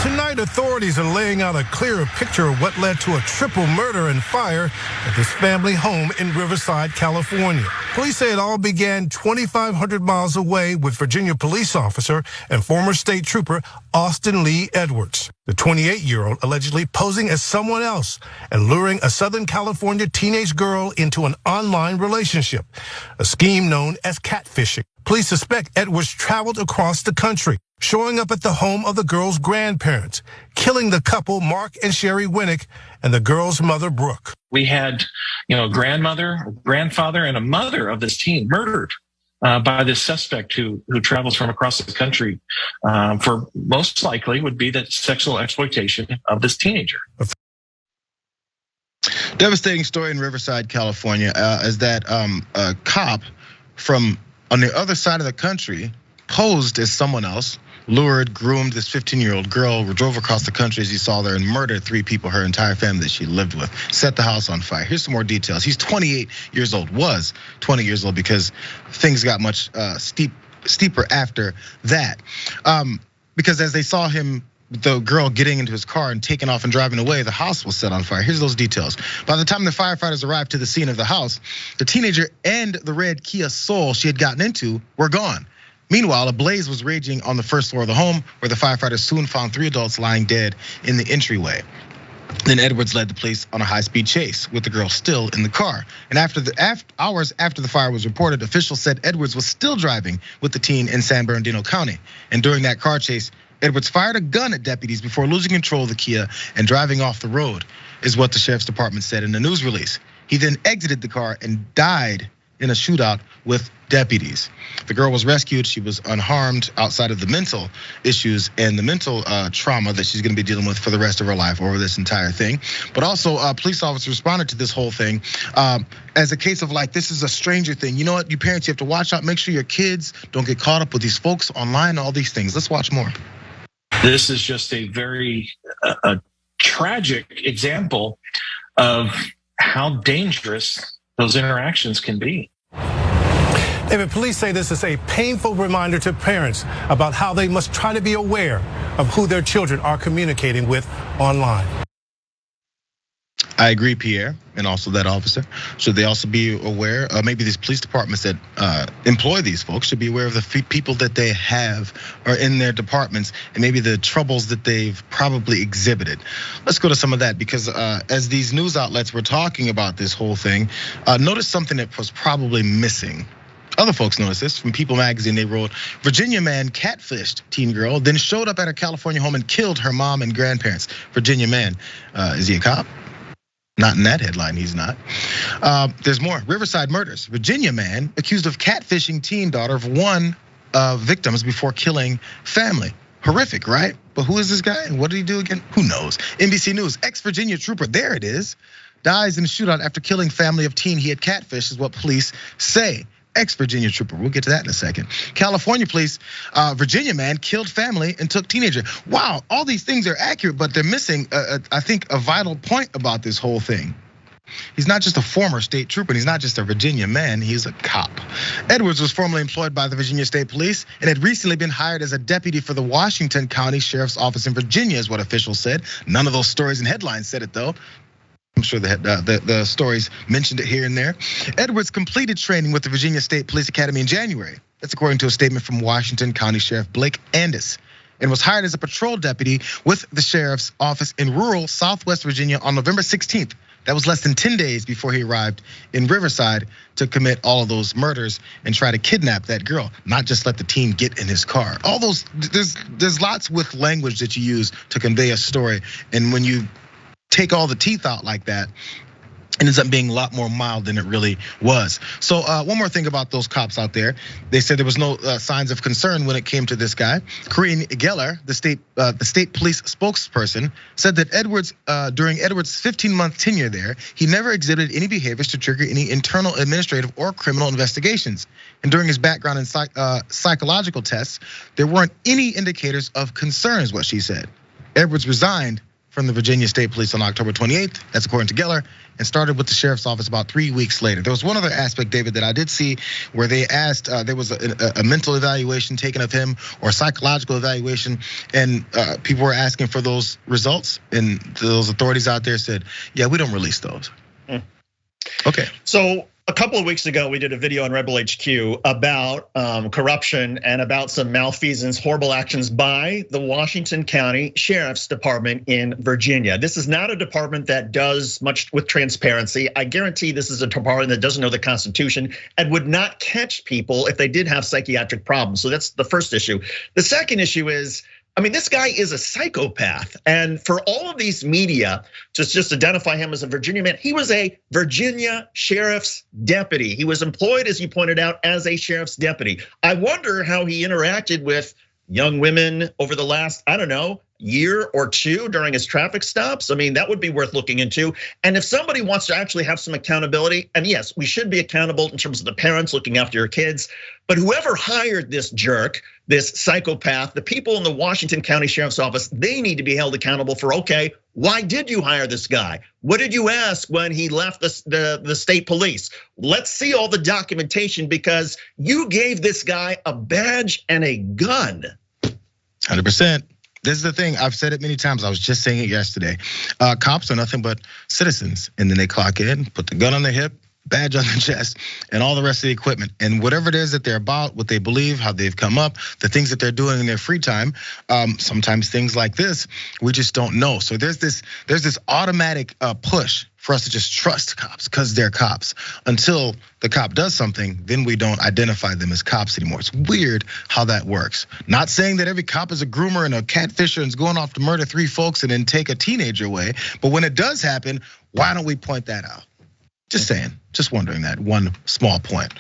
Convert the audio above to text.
Tonight, authorities are laying out a clearer picture of what led to a triple murder and fire at this family home in Riverside, California. Police say it all began 2,500 miles away with Virginia police officer and former state trooper Austin Lee Edwards. The 28-year-old allegedly posing as someone else and luring a Southern California teenage girl into an online relationship, a scheme known as catfishing. Police suspect Edwards traveled across the country, showing up at the home of the girl's grandparents, killing the couple Mark and Sherry Winnick and the girl's mother, Brooke. We had, a grandmother, a grandfather, and a mother of this teen murdered by this suspect who travels from across the country for most likely would be the sexual exploitation of this teenager. Devastating story in Riverside, California, is that a cop from on the other side of the country posed as someone else, lured, groomed this 15-year-old girl, drove across the country as you saw there, and murdered 3 people, her entire family that she lived with, set the house on fire. Here's some more details. He's 28 years old, was 20 years old, because things got much steeper after that. Because as they saw him, the girl getting into his car and taking off and driving away, the house was set on fire. Here's those details. By the time the firefighters arrived to the scene of the house, the teenager and the red Kia Soul she had gotten into were gone. Meanwhile, a blaze was raging on the first floor of the home, where the firefighters soon found 3 adults lying dead in the entryway. Then Edwards led the police on a high-speed chase with the girl still in the car. And hours after the fire was reported, officials said Edwards was still driving with the teen in San Bernardino County. And during that car chase, Edwards fired a gun at deputies before losing control of the Kia and driving off the road, is what the sheriff's department said in the news release. He then exited the car and died in a shootout with deputies. The girl was rescued. She was unharmed outside of the mental issues and the mental trauma that she's gonna be dealing with for the rest of her life over this entire thing. But also, police officers responded to this whole thing as a case of like, this is a stranger thing. You know what, you parents, you have to watch out, make sure your kids don't get caught up with these folks online, all these things. Let's watch more. This is just a very tragic example of how dangerous those interactions can be. David, police say this is a painful reminder to parents about how they must try to be aware of who their children are communicating with online. I agree, Pierre, and also that officer. Should they also be aware, maybe these police departments that employ these folks should be aware of the people that they have or in their departments, and maybe the troubles that they've probably exhibited. Let's go to some of that, because as these news outlets were talking about this whole thing, notice something that was probably missing. Other folks noticed this. From People magazine, they wrote, Virginia man catfished teen girl, then showed up at her California home and killed her mom and grandparents. Virginia man, is he a cop? Not in that headline, he's not. There's more. Riverside murders. Virginia man accused of catfishing teen daughter of one victims before killing family. Horrific, right? But who is this guy and what did he do again? Who knows? NBC News, ex-Virginia trooper, there it is, dies in a shootout after killing family of teen he had catfished, is what police say. Ex-Virginia trooper, we'll get to that in a second. California police, Virginia man killed family and took teenager. Wow, all these things are accurate, but they're missing, I think, a vital point about this whole thing. He's not just a former state trooper, and he's not just a Virginia man, he's a cop. Edwards was formerly employed by the Virginia State Police and had recently been hired as a deputy for the Washington County Sheriff's Office in Virginia, is what officials said. None of those stories and headlines said it though. I'm sure the stories mentioned it here and there. Edwards completed training with the Virginia State Police Academy in January. That's according to a statement from Washington County Sheriff Blake Andis, and was hired as a patrol deputy with the sheriff's office in rural Southwest Virginia on November 16th. That was less than 10 days before he arrived in Riverside to commit all of those murders and try to kidnap that girl, not just let the teen get in his car. All those, there's lots with language that you use to convey a story, and when you take all the teeth out like that, it ends up being a lot more mild than it really was. So one more thing about those cops out there. They said there was no signs of concern when it came to this guy. Corinne Geller, the state police spokesperson, said that Edwards, during Edwards' 15-month tenure there, he never exhibited any behaviors to trigger any internal administrative or criminal investigations. And during his background and psychological tests, there weren't any indicators of concern, is what she said. Edwards resigned from the Virginia State Police on October 28th. That's according to Geller, and started with the sheriff's office about 3 weeks later. There was one other aspect, David, that I did see where they asked, there was a mental evaluation taken of him or psychological evaluation, and people were asking for those results, and those authorities out there said, yeah, we don't release those. Okay. So a couple of weeks ago, we did a video on Rebel HQ about corruption and about some malfeasance, horrible actions by the Washington County Sheriff's Department in Virginia. This is not a department that does much with transparency. I guarantee this is a department that doesn't know the Constitution and would not catch people if they did have psychiatric problems. So that's the first issue. The second issue is, I mean, this guy is a psychopath. And for all of these media to just identify him as a Virginia man, he was a Virginia sheriff's deputy. He was employed, as you pointed out, as a sheriff's deputy. I wonder how he interacted with young women over the last, I don't know, year or two during his traffic stops. I mean, that would be worth looking into. And if somebody wants to actually have some accountability, and yes, we should be accountable in terms of the parents looking after your kids, but whoever hired this jerk, this psychopath, the people in the Washington County Sheriff's Office, they need to be held accountable for, okay, why did you hire this guy? What did you ask when he left the state police? Let's see all the documentation, because you gave this guy a badge and a gun. 100%. This is the thing, I've said it many times, I was just saying it yesterday. Cops are nothing but citizens, and then they clock in, put the gun on their hip, badge on the chest, and all the rest of the equipment. And whatever it is that they're about, what they believe, how they've come up, the things that they're doing in their free time, sometimes things like this, we just don't know. So there's this automatic push for us to just trust cops because they're cops. Until the cop does something, then we don't identify them as cops anymore. It's weird how that works. Not saying that every cop is a groomer and a catfisher and is going off to murder 3 folks and then take a teenager away. But when it does happen, why don't we point that out? Just saying, just wondering that one small point.